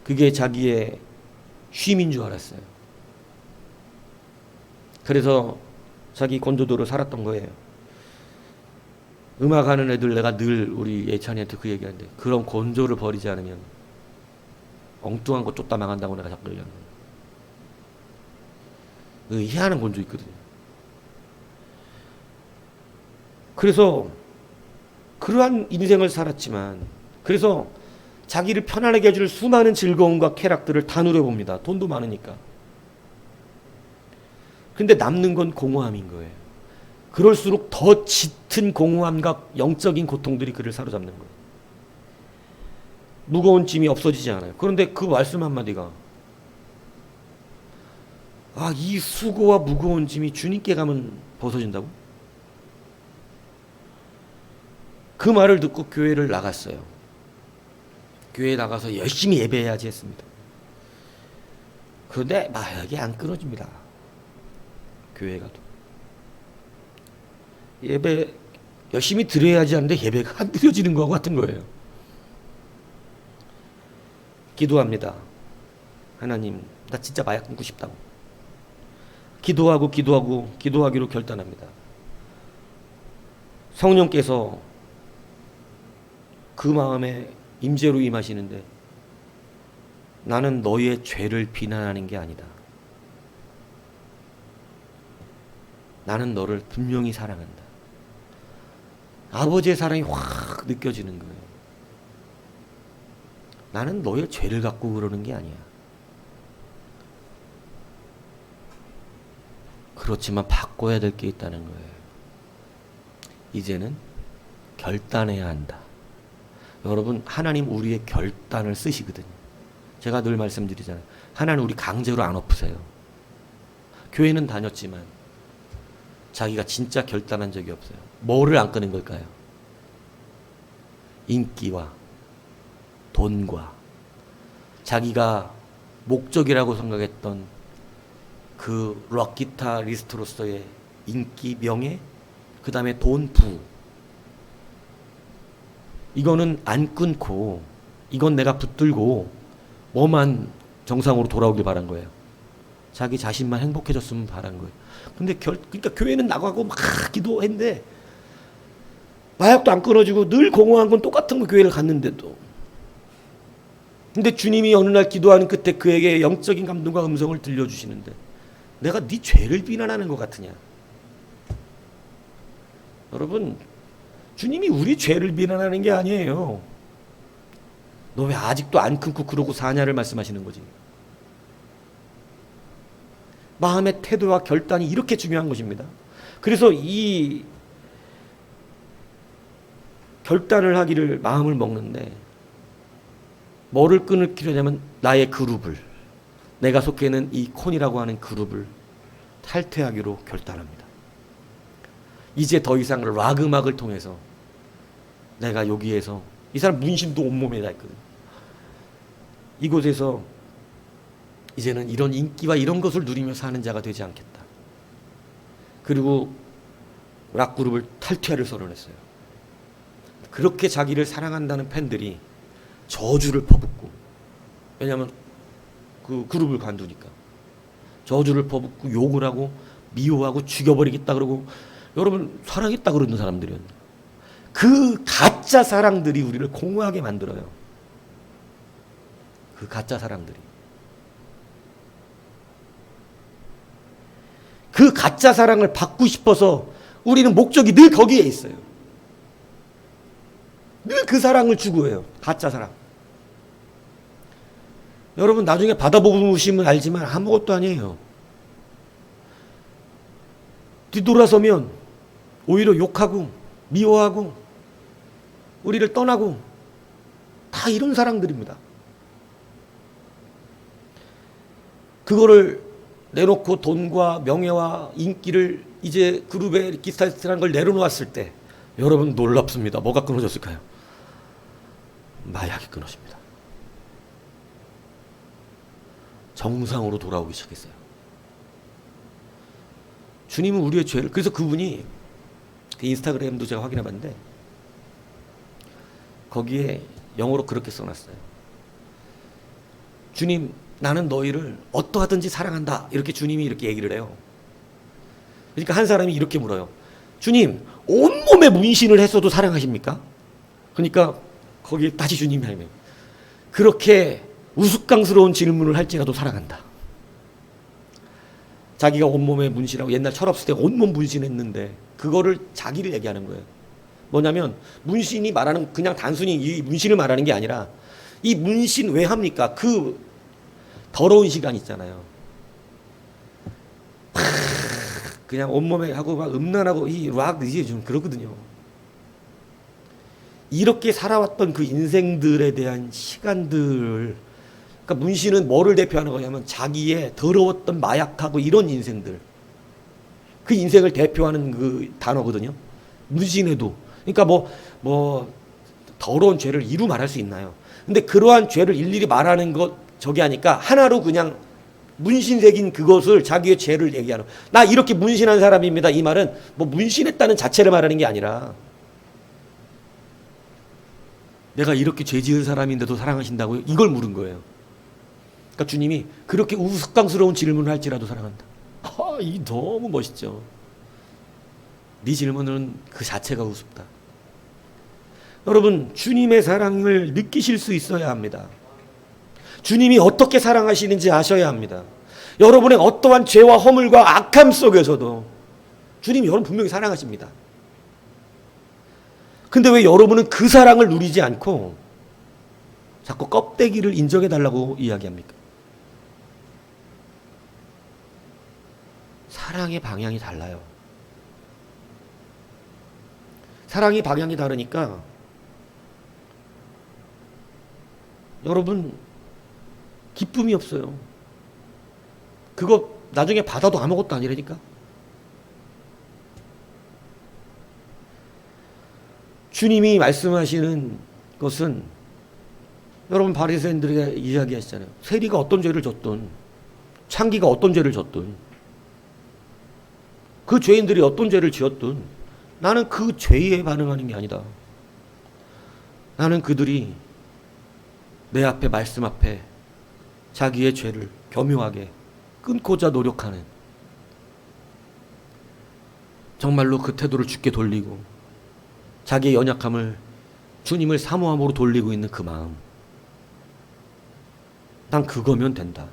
그게 자기의 쉼인 줄 알았어요. 그래서 자기 건조도로 살았던 거예요. 음악하는 애들 내가 늘 우리 예찬이한테 그 얘기하는데 그런 건조를 버리지 않으면 엉뚱한 거 쫓다 망한다고 내가 자꾸 얘기하는 거예요. 희한한 건조 있거든요. 그래서 그러한 인생을 살았지만 그래서 자기를 편안하게 해줄 수많은 즐거움과 쾌락들을 다 누려봅니다. 돈도 많으니까. 근데 남는 건 공허함인 거예요. 그럴수록 더 짙은 공허함과 영적인 고통들이 그를 사로잡는 거예요. 무거운 짐이 없어지지 않아요. 그런데 그 말씀 한마디가 이 수고와 무거운 짐이 주님께 가면 벗어진다고? 그 말을 듣고 교회를 나갔어요. 교회에 나가서 열심히 예배해야지 했습니다. 그런데 마약이 안 끊어집니다. 교회 가도. 예배 열심히 드려야지 하는데 예배가 안 드려지는 것 같은 거예요. 기도합니다. 하나님, 나 진짜 마약 끊고 싶다고. 기도하기로 결단합니다. 성령께서 그 마음에 임재로 임하시는데 나는 너의 죄를 비난하는 게 아니다. 나는 너를 분명히 사랑한다. 아버지의 사랑이 확 느껴지는 거예요. 나는 너의 죄를 갖고 그러는 게 아니야. 그렇지만 바꿔야 될 게 있다는 거예요. 이제는 결단해야 한다. 여러분, 하나님 우리의 결단을 쓰시거든요. 제가 늘 말씀드리잖아요. 하나님 우리 강제로 안 엎으세요. 교회는 다녔지만 자기가 진짜 결단한 적이 없어요. 뭐를 안 끄는 걸까요? 인기와 돈과 자기가 목적이라고 생각했던 그 록 기타리스트로서의 인기, 명예, 그 다음에 돈, 부. 이거는 안 끊고, 이건 내가 붙들고 뭐만 정상으로 돌아오길 바란 거예요. 자기 자신만 행복해졌으면 바란 거예요. 근데 그러니까 교회는 나가고 막 기도했는데 마약도 안 끊어지고 늘 공허한 건 똑같은 거 교회를 갔는데도. 근데 주님이 어느 날 기도하는 끝에 그에게 영적인 감동과 음성을 들려주시는데 내가 네 죄를 비난하는 것 같으냐. 여러분, 주님이 우리 죄를 비난하는 게 아니에요. 너 왜 아직도 안 끊고 그러고 사냐를 말씀하시는 거지. 마음의 태도와 결단이 이렇게 중요한 것입니다. 그래서 이 결단을 하기를 마음을 먹는데 뭐를 끊으려냐면 나의 그룹을, 내가 속해 있는 이 콘이라고 하는 그룹을 탈퇴하기로 결단합니다. 이제 더 이상 락 음악을 통해서 내가 여기에서, 이 사람 문신도 온몸에 다 있거든. 이곳에서 이제는 이런 인기와 이런 것을 누리며 사는 자가 되지 않겠다. 그리고 락 그룹을 탈퇴하를 선언했어요. 그렇게 자기를 사랑한다는 팬들이 저주를 퍼붓고, 왜냐하면 그 그룹을 관두니까 저주를 퍼붓고 욕을 하고 미워하고 죽여버리겠다 그러고, 여러분 사랑했다 그러는 사람들이었는데 그 가짜 사랑들이 우리를 공허하게 만들어요. 그 가짜 사랑들이. 그 가짜 사랑을 받고 싶어서 우리는 목적이 늘 거기에 있어요. 늘 그 사랑을 추구해요. 가짜 사랑. 여러분 나중에 받아보시면 알지만 아무것도 아니에요. 뒤돌아서면 오히려 욕하고 미워하고 우리를 떠나고 다 이런 사랑들입니다. 그거를 내놓고 돈과 명예와 인기를 이제 그룹에 기타리스트라는 걸 내려놓았을 때 여러분 놀랍습니다. 뭐가 끊어졌을까요? 마약이 끊어집니다. 정상으로 돌아오기 시작했어요. 주님은 우리의 죄를, 그래서 그분이 그 인스타그램도 제가 확인해 봤는데 거기에 영어로 그렇게 써놨어요. 주님, 나는 너희를 어떠하든지 사랑한다. 이렇게 주님이 이렇게 얘기를 해요. 그러니까 한 사람이 이렇게 물어요. 주님, 온몸에 문신을 했어도 사랑하십니까? 그러니까 거기에 다시 주님이 하면 그렇게 우스꽝스러운 질문을 할지라도 사랑한다. 자기가 온몸에 문신하고 옛날 철없을 때 온몸 문신했는데 그거를 자기를 얘기하는 거예요. 뭐냐면 문신이 말하는 그냥 단순히 이 문신을 말하는 게 아니라 이 문신 왜 합니까? 그 더러운 시간 있잖아요. 그냥 온몸에 하고 막 음란하고 이 락 이제 좀 그렇거든요. 이렇게 살아왔던 그 인생들에 대한 시간들, 그러니까 문신은 뭐를 대표하는 거냐면 자기의 더러웠던 마약하고 이런 인생들, 그 인생을 대표하는 그 단어거든요. 문신에도. 그러니까 뭐 더러운 죄를 이루 말할 수 있나요? 근데 그러한 죄를 일일이 말하는 것 저기 하니까 하나로 그냥 문신 새긴 그것을 자기의 죄를 얘기하는, 나 이렇게 문신한 사람입니다. 이 말은 뭐 문신했다는 자체를 말하는 게 아니라 내가 이렇게 죄 지은 사람인데도 사랑하신다고요? 이걸 물은 거예요. 그러니까 주님이 그렇게 우스꽝스러운 질문을 할지라도 사랑한다. 이 너무 멋있죠. 네 질문은 그 자체가 우습다. 여러분, 주님의 사랑을 느끼실 수 있어야 합니다. 주님이 어떻게 사랑하시는지 아셔야 합니다. 여러분의 어떠한 죄와 허물과 악함 속에서도 주님이 여러분 분명히 사랑하십니다. 근데 왜 여러분은 그 사랑을 누리지 않고 자꾸 껍데기를 인정해 달라고 이야기합니까? 사랑의 방향이 달라요. 사랑의 방향이 다르니까 여러분 기쁨이 없어요. 그거 나중에 받아도 아무것도 아니라니까. 주님이 말씀하시는 것은 여러분 바리새인들에게 이야기하시잖아요. 세리가 어떤 죄를 졌든 창기가 어떤 죄를 졌든, 그 죄인들이 어떤 죄를 지었든 나는 그 죄에 반응하는 게 아니다. 나는 그들이 내 앞에, 말씀 앞에 자기의 죄를 교묘하게 끊고자 노력하는, 정말로 그 태도를 주께 돌리고 자기의 연약함을 주님을 사모함으로 돌리고 있는 그 마음, 난 그거면 된다.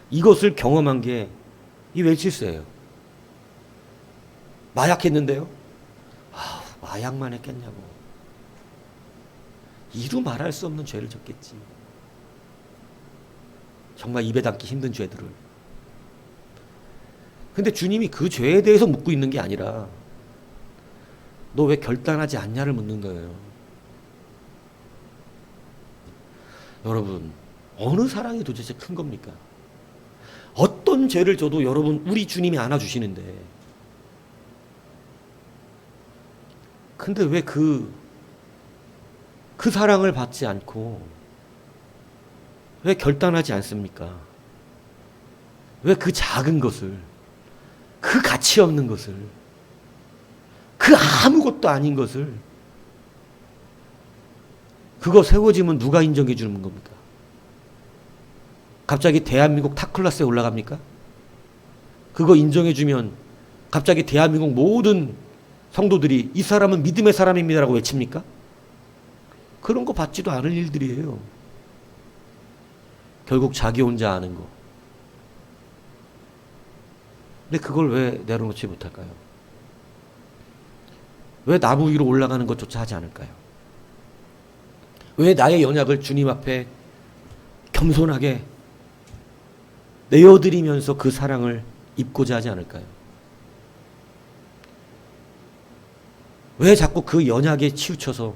이것을 경험한 게 이 웰치스예요. 마약했는데요? 마약만 했겠냐고. 이루 말할 수 없는 죄를 졌겠지. 정말 입에 담기 힘든 죄들을. 근데 주님이 그 죄에 대해서 묻고 있는 게 아니라 너 왜 결단하지 않냐를 묻는 거예요. 여러분, 어느 사랑이 도대체 큰 겁니까? 어떤 죄를 져도 여러분, 우리 주님이 안아주시는데, 근데 왜 그 사랑을 받지 않고 왜 결단하지 않습니까? 왜 그 작은 것을, 그 가치 없는 것을, 그 아무것도 아닌 것을, 그거 세워지면 누가 인정해 주는 겁니까? 갑자기 대한민국 탑클래스에 올라갑니까? 그거 인정해 주면 갑자기 대한민국 모든 성도들이 이 사람은 믿음의 사람입니다라고 외칩니까? 그런 거 받지도 않을 일들이에요. 결국 자기 혼자 아는 거. 근데 그걸 왜 내려놓지 못할까요? 왜 나무 위로 올라가는 것조차 하지 않을까요? 왜 나의 연약을 주님 앞에 겸손하게 내어드리면서 그 사랑을 입고자 하지 않을까요? 왜 자꾸 그 연약에 치우쳐서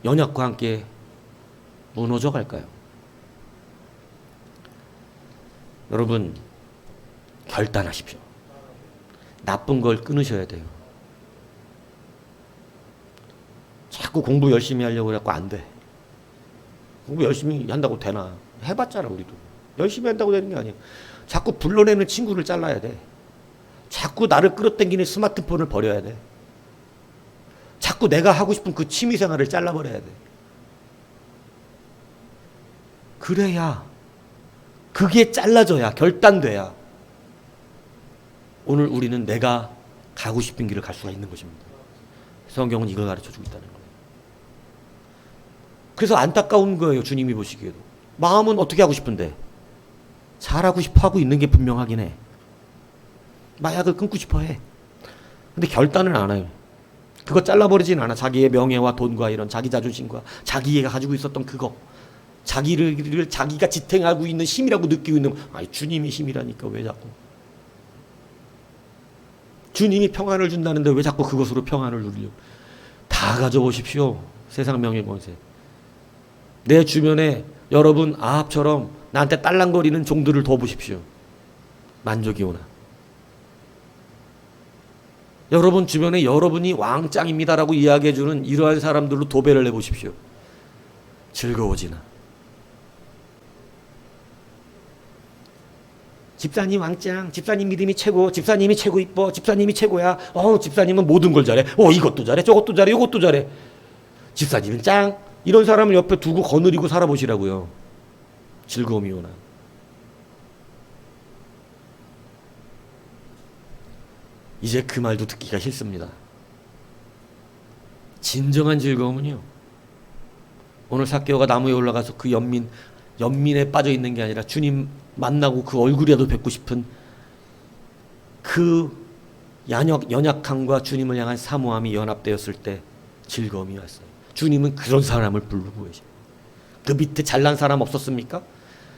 연약과 함께 무너져 갈까요? 여러분, 결단하십시오. 나쁜 걸 끊으셔야 돼요. 자꾸 공부 열심히 하려고 해갖고 안 돼. 공부 열심히 한다고 되나? 해봤잖아, 우리도. 열심히 한다고 되는 게 아니에요. 자꾸 불러내는 친구를 잘라야 돼. 자꾸 나를 끌어당기는 스마트폰을 버려야 돼. 자꾸 내가 하고 싶은 그 취미생활을 잘라버려야 돼. 그래야, 그게 잘라져야, 결단돼야 오늘 우리는 내가 가고 싶은 길을 갈 수가 있는 것입니다. 성경은 이걸 가르쳐주고 있다는 거예요. 그래서 안타까운 거예요, 주님이 보시기에도. 마음은 어떻게 하고 싶은데 잘하고 싶어 하고 있는 게 분명하긴 해. 마약을 끊고 싶어 해. 근데 결단을 안 해요. 그거 잘라버리진 않아. 자기의 명예와 돈과 이런 자기 자존심과 자기가 가지고 있었던 그거, 자기를 자기가 지탱하고 있는 힘이라고 느끼고 있는, 주님이 힘이라니까 왜 자꾸, 주님이 평안을 준다는데 왜 자꾸 그것으로 평안을 누리려고. 다 가져보십시오. 세상 명예 권세. 내 주변에 여러분 아합처럼 나한테 딸랑거리는 종들을 더 보십시오. 만족이 오나. 여러분 주변에 여러분이 왕짱입니다라고 이야기해주는 이러한 사람들로 도배를 해보십시오. 즐거워지나. 집사님 왕짱, 집사님 믿음이 최고, 집사님이 최고 이뻐, 집사님이 최고야. 집사님은 모든 걸 잘해. 이것도 잘해, 저것도 잘해, 이것도 잘해. 집사님은 짱. 이런 사람을 옆에 두고 거느리고 살아보시라고요. 즐거움이 오나. 이제 그 말도 듣기가 싫습니다. 진정한 즐거움은요, 오늘 삭개오가 나무에 올라가서 그 연민에 빠져 있는 게 아니라 주님 만나고 그 얼굴이라도 뵙고 싶은 그 연약함과 주님을 향한 사모함이 연합되었을 때 즐거움이 왔어요. 주님은 그런 사람을 부르고 계셔요. 그 밑에 잘난 사람 없었습니까?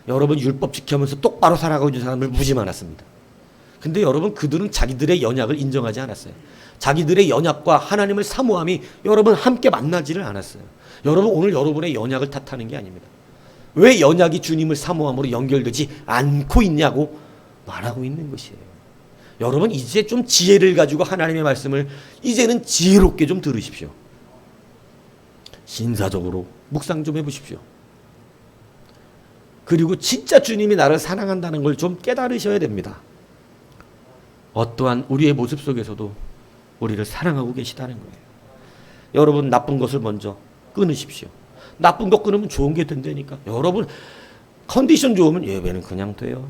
여러분 율법 지키면서 똑바로 살아가고 있는 사람을 무지 많았습니다. 근데 여러분 그들은 자기들의 연약을 인정하지 않았어요. 자기들의 연약과 하나님을 사모함이 여러분 함께 만나지를 않았어요. 여러분 오늘 여러분의 연약을 탓하는 게 아닙니다. 왜 연약이 주님을 사모함으로 연결되지 않고 있냐고 말하고 있는 것이에요. 여러분 이제 좀 지혜를 가지고 하나님의 말씀을 이제는 지혜롭게 좀 들으십시오. 신사적으로 묵상 좀 해보십시오. 그리고 진짜 주님이 나를 사랑한다는 걸 좀 깨달으셔야 됩니다. 어떠한 우리의 모습 속에서도 우리를 사랑하고 계시다는 거예요. 여러분 나쁜 것을 먼저 끊으십시오. 나쁜 거 끊으면 좋은 게 된다니까. 여러분 컨디션 좋으면 예배는 그냥 돼요.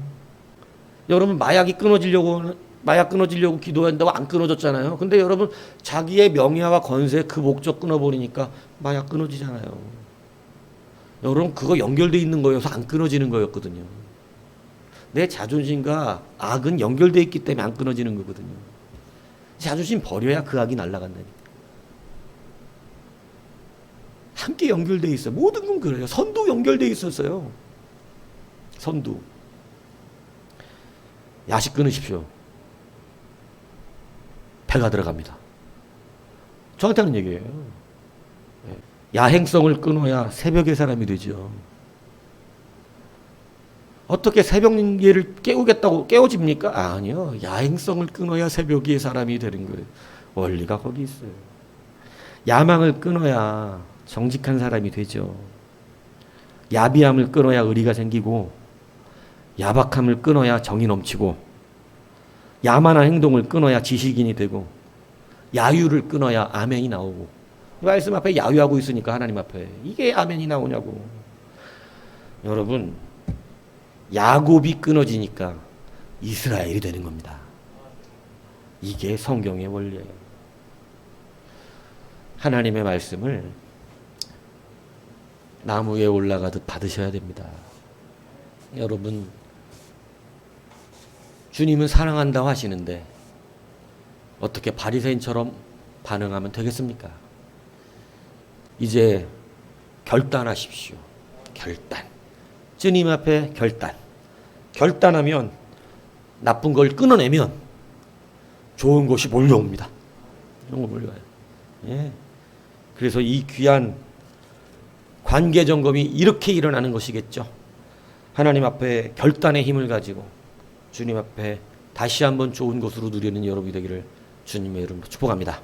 여러분 마약 끊어지려고 기도한다고 안 끊어졌잖아요. 근데 여러분 자기의 명예와 건세 그 목적 끊어버리니까 마약 끊어지잖아요. 여러분 그거 연결돼 있는 거여서 안 끊어지는 거였거든요. 내 자존심과 악은 연결돼 있기 때문에 안 끊어지는 거거든요. 자존심 버려야 그 악이 날아간다니까. 함께 연결돼 있어요. 모든 건 그래요. 선도 연결돼 있었어요. 선도. 야식 끊으십시오. 배가 들어갑니다. 저한테 하는 얘기예요. 야행성을 끊어야 새벽의 사람이 되죠. 어떻게 새벽 예를 깨우겠다고 깨워집니까? 아니요. 야행성을 끊어야 새벽의 사람이 되는 거예요. 원리가 거기 있어요. 야망을 끊어야 정직한 사람이 되죠. 야비함을 끊어야 의리가 생기고, 야박함을 끊어야 정이 넘치고, 야만한 행동을 끊어야 지식인이 되고, 야유를 끊어야 아멘이 나오고. 말씀 앞에 야유하고 있으니까 하나님 앞에 이게 아멘이 나오냐고. 여러분 야곱이 끊어지니까 이스라엘이 되는 겁니다. 이게 성경의 원리예요. 하나님의 말씀을 나무 위에 올라가듯 받으셔야 됩니다. 여러분 주님은 사랑한다고 하시는데 어떻게 바리새인처럼 반응하면 되겠습니까? 이제 결단하십시오. 결단. 주님 앞에 결단. 결단하면 나쁜 걸 끊어내면 좋은 것이 몰려옵니다. 좋은 거 몰려와요. 예. 그래서 이 귀한 관계 점검이 이렇게 일어나는 것이겠죠. 하나님 앞에 결단의 힘을 가지고 주님 앞에 다시 한번 좋은 것으로 누리는 여러분이 되기를 주님의 이름으로 축복합니다.